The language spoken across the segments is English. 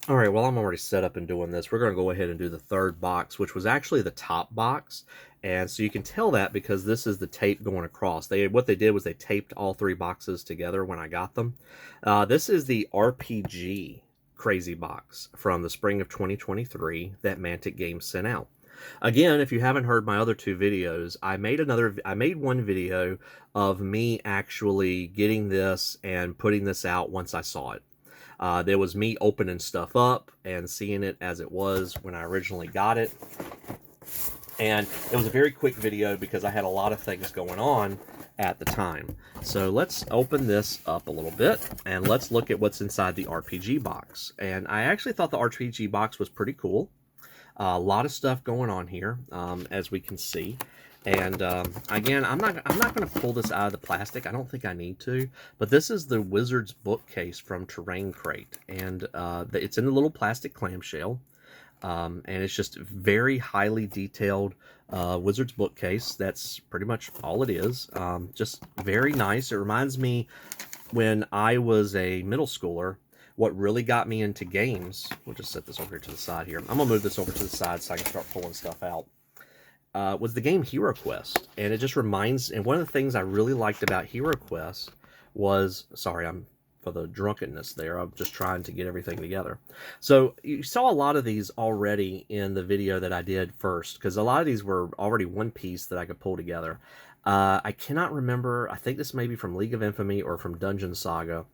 All right, well, I'm already set up and doing this. We're going to go ahead and do the third box, which was actually the top box. And so you can tell that because this is the tape going across. What they did was they taped all three boxes together when I got them. This is the RPG Crazy Box from the spring of 2023 that Mantic Games sent out. Again, if you haven't heard my other two videos, I made one video of me actually getting this and putting this out once I saw it. There was me opening stuff up and seeing it as it was when I originally got it. And it was a very quick video because I had a lot of things going on at the time. So let's open this up a little bit and let's look at what's inside the RPG box. And I actually thought the RPG box was pretty cool. A lot of stuff going on here, as we can see. And again, I'm not going to pull this out of the plastic. I don't think I need to. But this is the Wizard's bookcase from Terrain Crate, and it's in a little plastic clamshell, and it's just very highly detailed Wizard's bookcase. That's pretty much all it is. Just very nice. It reminds me when I was a middle schooler. What really got me into games, we'll just set this over here to the side here. I'm going to move this over to the side so I can start pulling stuff out, was the game Hero Quest. And it just reminds, and one of the things I really liked about Hero Quest was, sorry, I'm for the drunkenness there. I'm just trying to get everything together. So you saw a lot of these already in the video that I did first, because a lot of these were already one piece that I could pull together. I cannot remember, I think this may be from League of Infamy or from Dungeon Saga,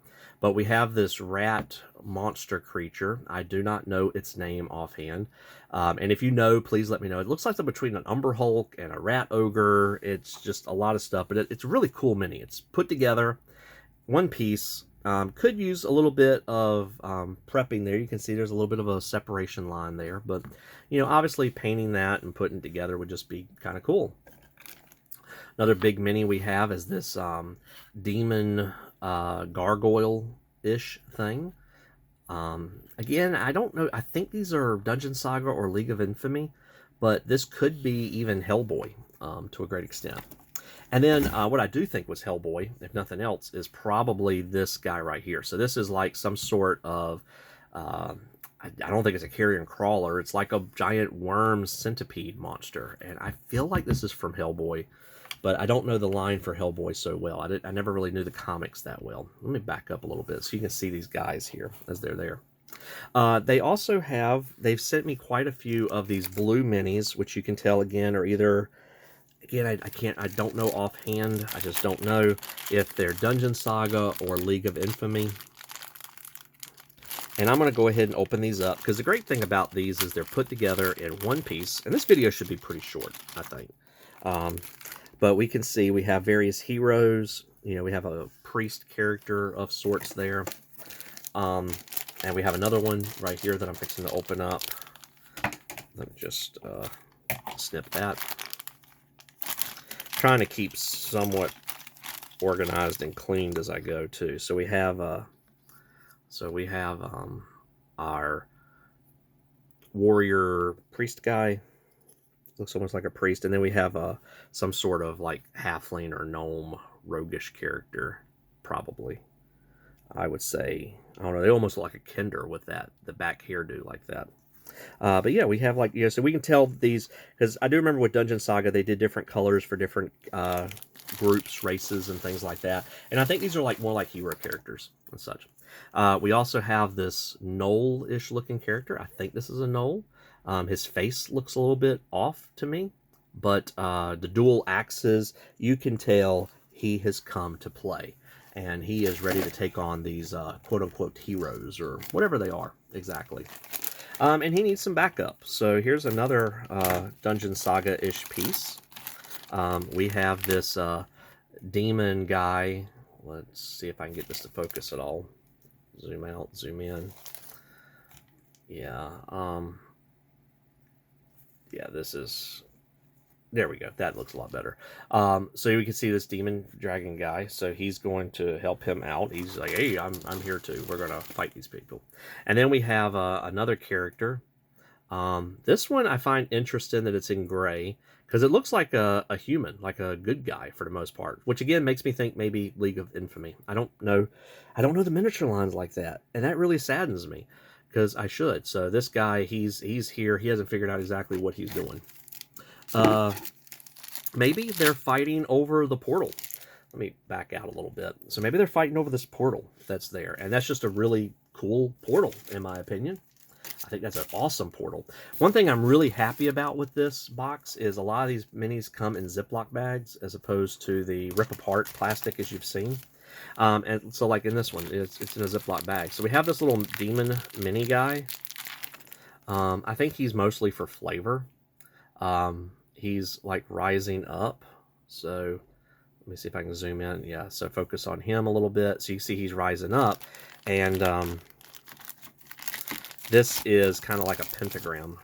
but we have this rat monster creature. I do not know its name offhand. And if you know, please let me know. It looks like between an Umber Hulk and a rat ogre. It's just a lot of stuff, but it's a really cool mini. It's put together, one piece. Could use a little bit of prepping there. You can see there's a little bit of a separation line there, but you know, obviously painting that and putting it together would just be kind of cool. Another big mini we have is this demon gargoyle-ish thing. Again, I don't know. I think these are Dungeon Saga or League of Infamy, but this could be even Hellboy to a great extent. And then what I do think was Hellboy, if nothing else, is probably this guy right here. So this is like some sort of, I don't think it's a carrion crawler. It's like a giant worm centipede monster. And I feel like this is from Hellboy, but I don't know the line for Hellboy so well. I never really knew the comics that well. Let me back up a little bit so you can see these guys here as they're there. They also they've sent me quite a few of these blue minis, which you can tell again are either, again, I don't know offhand. I just don't know if they're Dungeon Saga or League of Infamy. And I'm going to go ahead and open these up, because the great thing about these is they're put together in one piece. And this video should be pretty short, I think. But we can see we have various heroes. You know, we have a priest character of sorts there. And we have another one right here that I'm fixing to open up. Let me just snip that. Trying to keep somewhat organized and cleaned as I go too. So we have our warrior priest guy. Looks almost like a priest. And then we have some sort of like halfling or gnome roguish character, probably. I would say, I don't know, they almost look like a Kinder with the back hairdo like that. But yeah, we have like, you know, so we can tell these, because I do remember with Dungeon Saga, they did different colors for different groups, races, and things like that. And I think these are like more like hero characters and such. We also have this gnoll-ish looking character. I think this is a gnoll. His face looks a little bit off to me, but the dual axes, you can tell he has come to play. And he is ready to take on these quote-unquote heroes, or whatever they are exactly. And he needs some backup. So here's another Dungeon Saga-ish piece. We have this demon guy. Let's see if I can get this to focus at all. Zoom out, zoom in. Yeah. Yeah, this is... There we go. That looks a lot better. So we can see this demon dragon guy. So he's going to help him out. He's like, hey, I'm here too. We're going to fight these people. And then we have another character. This one I find interesting that it's in gray, because it looks like a human, like a good guy for the most part, which again makes me think maybe League of Infamy. I don't know the miniature lines like that, and that really saddens me, because I should. So this guy, he's here. He hasn't figured out exactly what he's doing. Maybe they're fighting over the portal. Let me back out a little bit. So maybe they're fighting over this portal that's there. And that's just a really cool portal, in my opinion. I think that's an awesome portal. One thing I'm really happy about with this box is a lot of these minis come in Ziploc bags as opposed to the rip-apart plastic as you've seen. And so like in this one, it's in a Ziploc bag. So we have this little demon mini guy. I think he's mostly for flavor. He's like rising up. So let me see if I can zoom in. Yeah, so focus on him a little bit. So you see he's rising up. And this is kind of like a pentagram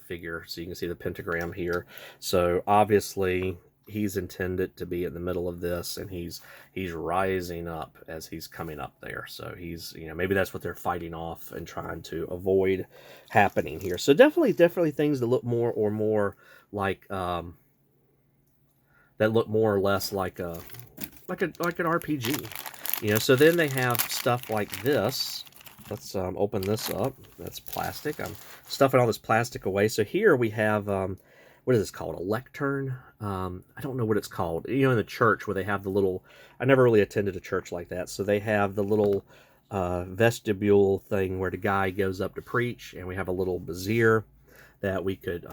figure. So you can see the pentagram here. So obviously he's intended to be in the middle of this, and he's rising up as he's coming up there. So he's, you know, maybe that's what they're fighting off and trying to avoid happening here. So definitely things that look more or more like that look more or less like an RPG. You know, so then they have stuff like this. Let's open this up. That's plastic. I'm stuffing all this plastic away. So here we have, what is this called? A lectern? I don't know what it's called. You know, in the church where they have the little, I never really attended a church like that. So they have the little vestibule thing where the guy goes up to preach, and we have a little brazier that we could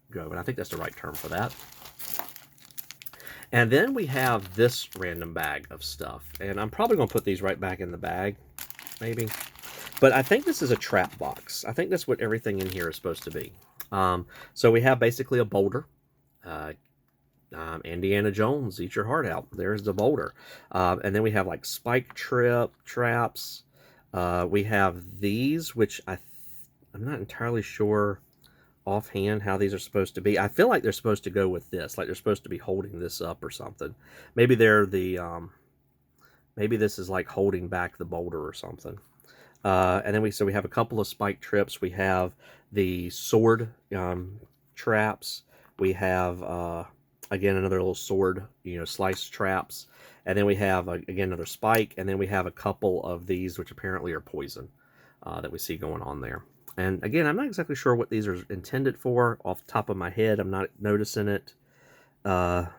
go. And I think that's the right term for that. And then we have this random bag of stuff. And I'm probably going to put these right back in the bag, maybe. But I think this is a trap box. I think that's what everything in here is supposed to be. So we have basically a boulder. Indiana Jones, eat your heart out. There's the boulder. And then we have like spike traps. We have these, which I'm not entirely sure offhand how these are supposed to be. I feel like they're supposed to go with this. Like they're supposed to be holding this up or something. Maybe they're the... maybe this is like holding back the boulder or something. And then we have a couple of spike trips. We have the sword traps. We have again another little sword, you know, slice traps. And then we have again another spike. And then we have a couple of these, which apparently are poison, that we see going on there. And again, I'm not exactly sure what these are intended for. Off the top of my head, I'm not noticing it. But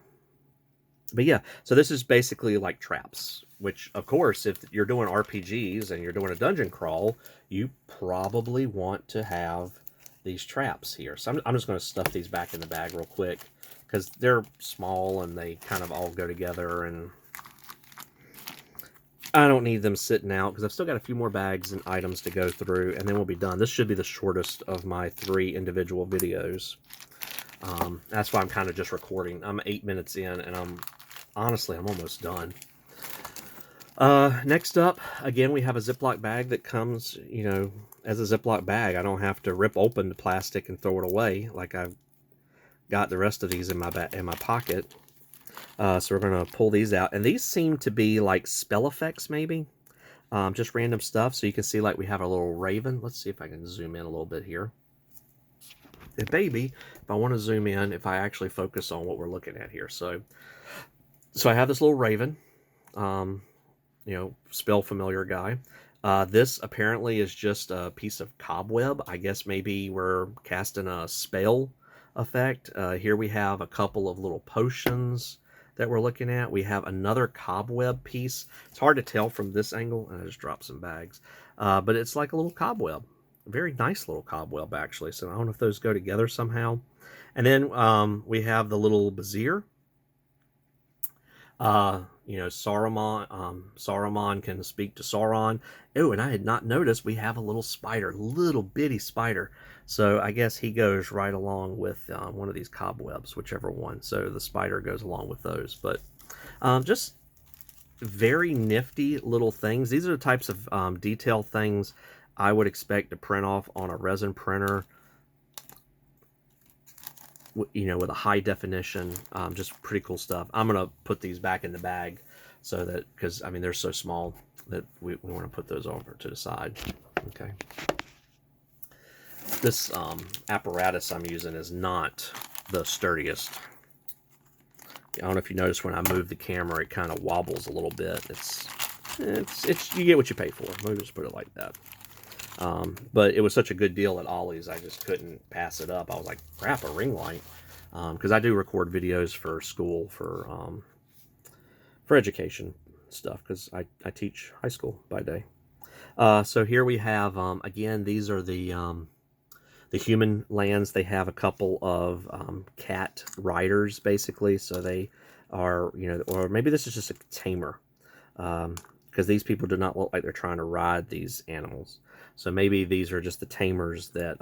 yeah, so this is basically like traps, which, of course, if you're doing RPGs and you're doing a dungeon crawl, you probably want to have these traps here. So I'm just going to stuff these back in the bag real quick because they're small and they kind of all go together, and I don't need them sitting out because I've still got a few more bags and items to go through, and then we'll be done. This should be the shortest of my 3 individual videos. That's why I'm kind of just recording. I'm 8 minutes in, and honestly, I'm almost done. Next up, again, we have a Ziploc bag that comes, you know, as a Ziploc bag. I don't have to rip open the plastic and throw it away like I've got the rest of these in my pocket. So we're going to pull these out. And these seem to be like spell effects, maybe. Just random stuff. So you can see like we have a little raven. Let's see if I can zoom in a little bit here. And maybe if I want to zoom in, if I actually focus on what we're looking at here. So I have this little raven, you know, spell familiar guy. This apparently is just a piece of cobweb. I guess maybe we're casting a spell effect. Here we have a couple of little potions that we're looking at. We have another cobweb piece. It's hard to tell from this angle, and I just dropped some bags. But it's like a little cobweb. A very nice little cobweb, actually. So I don't know if those go together somehow. And then we have the little brazier. You know, Saruman can speak to Sauron. Oh, and I had not noticed we have a little spider, little bitty spider. So I guess he goes right along with one of these cobwebs, whichever one. So the spider goes along with those. But just very nifty little things. These are the types of detail things I would expect to print off on a resin printer, you know, with a high definition. Just pretty cool stuff. I'm gonna put these back in the bag so that, because I mean they're so small that we want to put those over to the side. Okay, this apparatus I'm using is not the sturdiest. I don't know if you notice when I move the camera, it kind of wobbles a little bit. It's you get what you pay for. Let me just put it like that. But it was such a good deal at Ollie's, I just couldn't pass it up. I was like, crap, a ring light. Because I do record videos for school for education stuff, because I teach high school by day. So here we have, again, these are the human lands. They have a couple of cat riders, basically. So they are, you know, or maybe this is just a tamer. Because these people do not look like they're trying to ride these animals. So maybe these are just the tamers that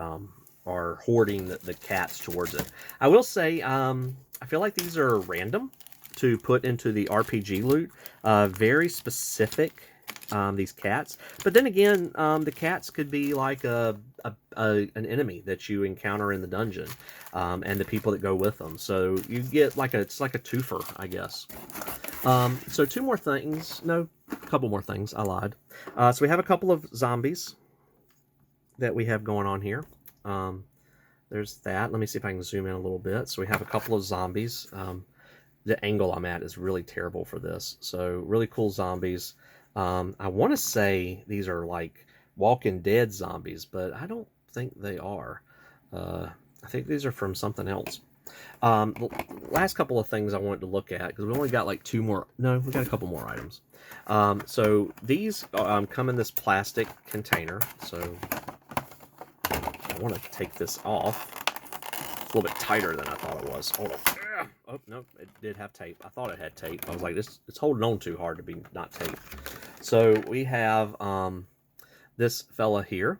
are hoarding the cats towards it. I will say, I feel like these are random to put into the RPG loot. Very specific, these cats. But then again, the cats could be like an enemy that you encounter in the dungeon, and the people that go with them. So you get like it's like a twofer, I guess. So two more things. No, a couple more things. I lied. So we have a couple of zombies that we have going on here. There's that. Let me see if I can zoom in a little bit. So we have a couple of zombies. The angle I'm at is really terrible for this. So really cool zombies. I want to say these are like Walking Dead zombies, but I don't think they are. I think these are from something else. The last couple of things I wanted to look at, because we only got like two more. No, we got a couple more items. So these come in this plastic container. So I want to take this off. It's a little bit tighter than I thought it was. Hold on. Oh, no, it did have tape. I thought it had tape. I was like, it's holding on too hard to be not tape. So we have this fella here,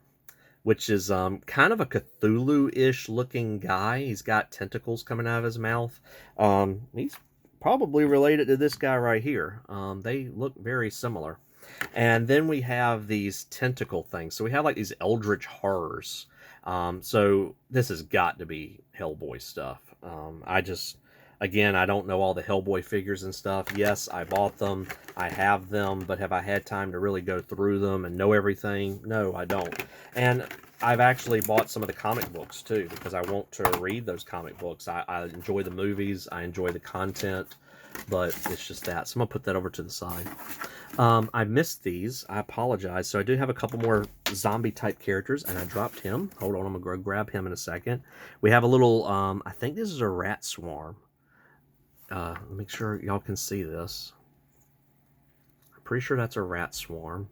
which is kind of a Cthulhu-ish looking guy. He's got tentacles coming out of his mouth. He's probably related to this guy right here. They look very similar. And then we have these tentacle things. So we have like these eldritch horrors. So this has got to be Hellboy stuff. Again, I don't know all the Hellboy figures and stuff. Yes, I bought them. I have them. But have I had time to really go through them and know everything? No, I don't. And I've actually bought some of the comic books, too, because I want to read those comic books. I enjoy the movies. I enjoy the content. But it's just that. So I'm going to put that over to the side. I missed these. I apologize. So I do have a couple more zombie-type characters, and I dropped him. Hold on, I'm going to go grab him in a second. We have a little, I think this is a rat swarm. Make sure y'all can see this. I'm pretty sure that's a rat swarm.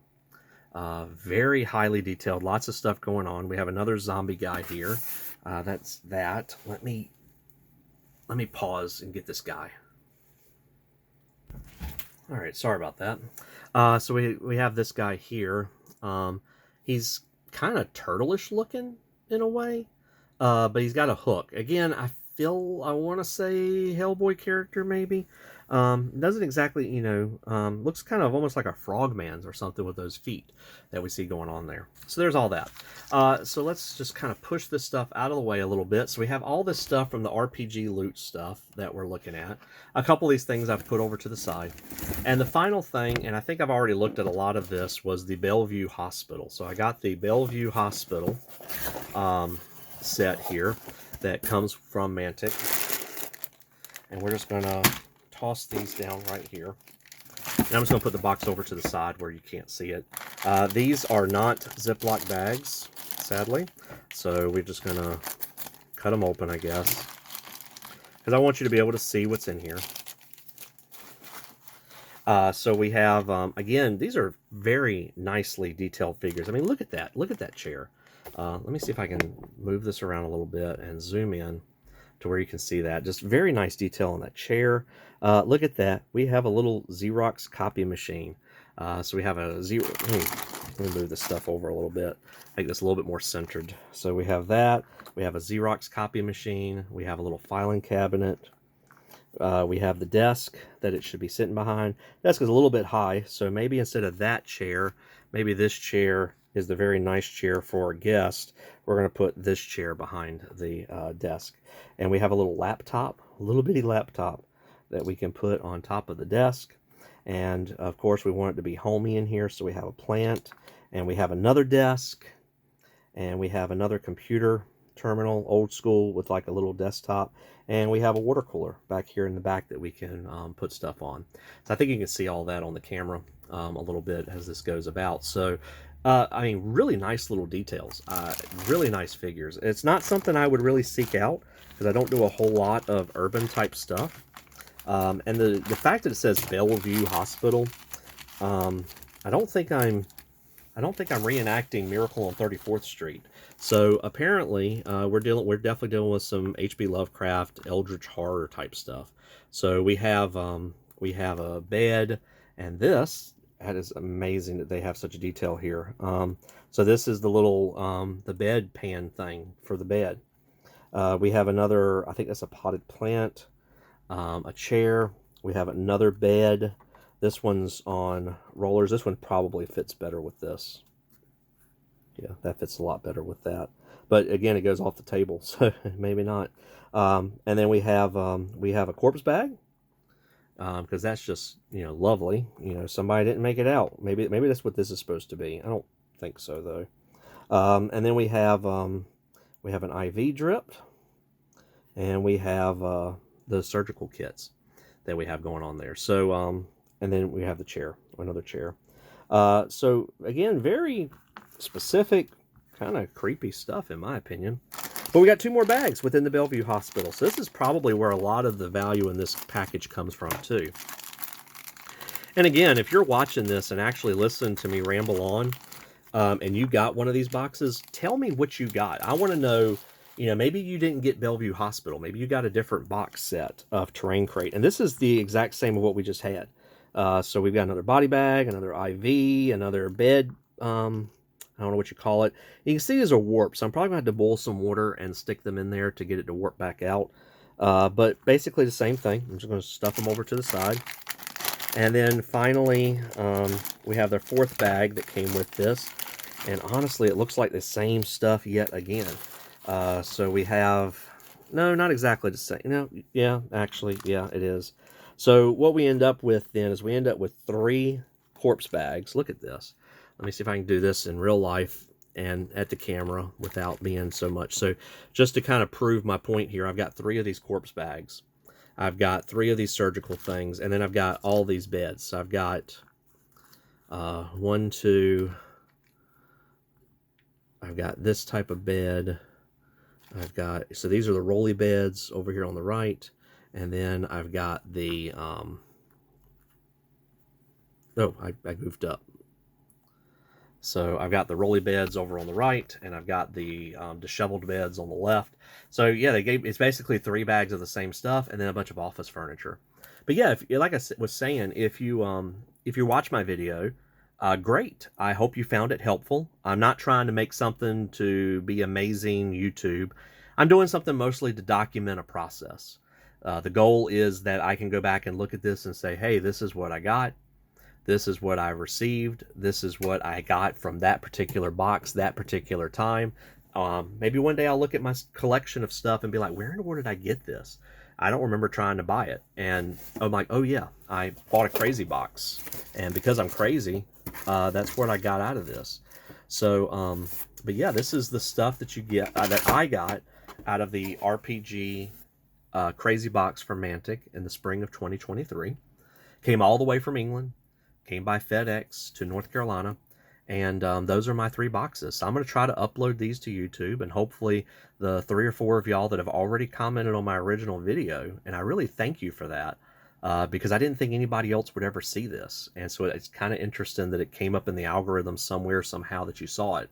Very highly detailed. Lots of stuff going on. We have another zombie guy here. That's that. Let me pause and get this guy. All right, sorry about that. So we have this guy here. He's kind of turtle-ish looking in a way, but he's got a hook. Again, I want to say Hellboy character maybe. Doesn't exactly, you know, looks kind of almost like a frogman's or something with those feet that we see going on there. So there's all that. So let's just kind of push this stuff out of the way a little bit. So we have all this stuff from the RPG loot stuff that we're looking at. A couple of these things I've put over to the side. And the final thing, and I think I've already looked at a lot of this, was the Bellevue Hospital. So I got the Bellevue Hospital set here that comes from Mantic. And we're just going to toss these down right here. And I'm just going to put the box over to the side where you can't see it. These are not Ziploc bags, sadly. So we're just going to cut them open, I guess. Because I want you to be able to see what's in here. So we have, again, these are very nicely detailed figures. I mean, look at that. Look at that chair. Let me see if I can move this around a little bit and zoom in to where you can see that. Just very nice detail on that chair. Look at that. We have a little Xerox copy machine. So we have a let me move this stuff over a little bit, make this a little bit more centered. So we have that. We have a Xerox copy machine. We have a little filing cabinet. We have the desk that it should be sitting behind. The desk is a little bit high, so maybe instead of that chair, maybe this chair is the very nice chair for a guest. We're going to put this chair behind the desk. And we have a little laptop, a little bitty laptop that we can put on top of the desk. And of course we want it to be homey in here, so we have a plant, and we have another desk, and we have another computer terminal, old school, with like a little desktop, and we have a water cooler back here in the back that we can put stuff on. So I think you can see all that on the camera a little bit as this goes about. So I mean, really nice little details. Really nice figures. It's not something I would really seek out because I don't do a whole lot of urban type stuff. And the fact that it says Bellevue Hospital, um, I don't think I'm reenacting Miracle on 34th Street. So apparently, we're definitely dealing with some H.P. Lovecraft, Eldritch horror type stuff. So we have a bed, and that is amazing that they have such detail here. So this is the little the bed pan thing for the bed. We have another, I think that's a potted plant, a chair. We have another bed. This one's on rollers. This one probably fits better with this. Yeah, that fits a lot better with that. But again, it goes off the table, so maybe not. And then we have a corpse bag, because that's just, you know, lovely. You know, somebody didn't make it out. Maybe that's what this is supposed to be. I don't think so though. And then we have an IV drip, and we have the surgical kits that we have going on there. So and then we have the chair, another chair. So again, very specific, kind of creepy stuff in my opinion. But we got 2 more bags within the Bellevue Hospital. So this is probably where a lot of the value in this package comes from too. And again, if you're watching this and actually listen to me ramble on, and you got one of these boxes, tell me what you got. I want to know, you know, maybe you didn't get Bellevue Hospital. Maybe you got a different box set of Terrain Crate. And this is the exact same of what we just had. So we've got another body bag, another IV, another bed, I don't know what you call it. You can see these are warped, so I'm probably going to have to boil some water and stick them in there to get it to warp back out. But basically the same thing. I'm just going to stuff them over to the side. And then finally, we have their 4th bag that came with this. And honestly, it looks like the same stuff yet again. So we have... No, not exactly the same. No, yeah, actually, yeah, it is. So what we end up with then is we end up with 3 corpse bags. Look at this. Let me see if I can do this in real life and at the camera without being so much. So just to kind of prove my point here, I've got 3 of these corpse bags. I've got 3 of these surgical things, and then I've got all these beds. So I've got 1, 2, I've got this type of bed. I've got, so these are the rolly beds over here on the right. And then I've got the, oh, I goofed up. So I've got the rolly beds over on the right, and I've got the disheveled beds on the left. So yeah, it's basically 3 bags of the same stuff, and then a bunch of office furniture. But yeah, like I was saying, if you watch my video, great. I hope you found it helpful. I'm not trying to make something to be amazing YouTube. I'm doing something mostly to document a process. The goal is that I can go back and look at this and say, hey, this is what I got. This is what I received. This is what I got from that particular box, that particular time. Maybe one day I'll look at my collection of stuff and be like, where in the world did I get this? I don't remember trying to buy it. And I'm like, oh yeah, I bought a crazy box. And because I'm crazy, that's what I got out of this. So, but yeah, this is the stuff that you get, that I got out of the RPG crazy box from Mantic in the spring of 2023. Came all the way from England. Came by FedEx to North Carolina, and those are my 3 boxes. So I'm going to try to upload these to YouTube, and hopefully the 3 or 4 of y'all that have already commented on my original video, and I really thank you for that, because I didn't think anybody else would ever see this, and so it's kind of interesting that it came up in the algorithm somewhere, somehow, that you saw it.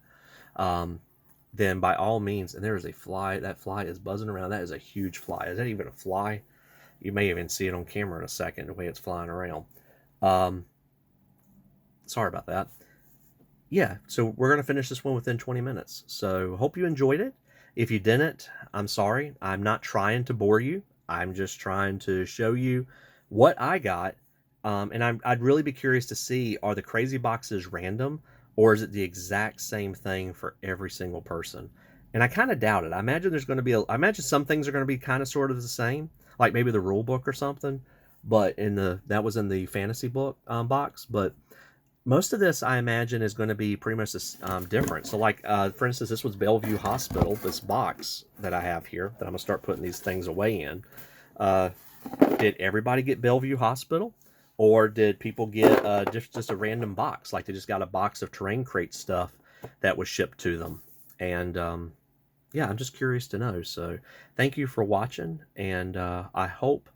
Then by all means, and there is a fly, that fly is buzzing around. That is a huge fly. Is that even a fly? You may even see it on camera in a second, the way it's flying around. Sorry about that. Yeah, so we're going to finish this one within 20 minutes. So hope you enjoyed it. If you didn't, I'm sorry. I'm not trying to bore you. I'm just trying to show you what I got. And I'd really be curious to see, are the crazy boxes random, or is it the exact same thing for every single person? And I kind of doubt it. I imagine there's going to be I imagine some things are going to be kind of sort of the same, like maybe the rule book or something. But that was in the fantasy book box. But most of this, I imagine, is going to be pretty much different. So, like, for instance, this was Bellevue Hospital, this box that I have here, that I'm going to start putting these things away in. Did everybody get Bellevue Hospital? Or did people get just a random box, like they just got a box of Terrain Crate stuff that was shipped to them? And yeah, I'm just curious to know. So thank you for watching, and I hope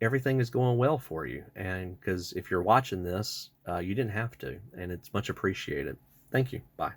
everything is going well for you. And because if you're watching this, you didn't have to, and it's much appreciated. Thank you. Bye.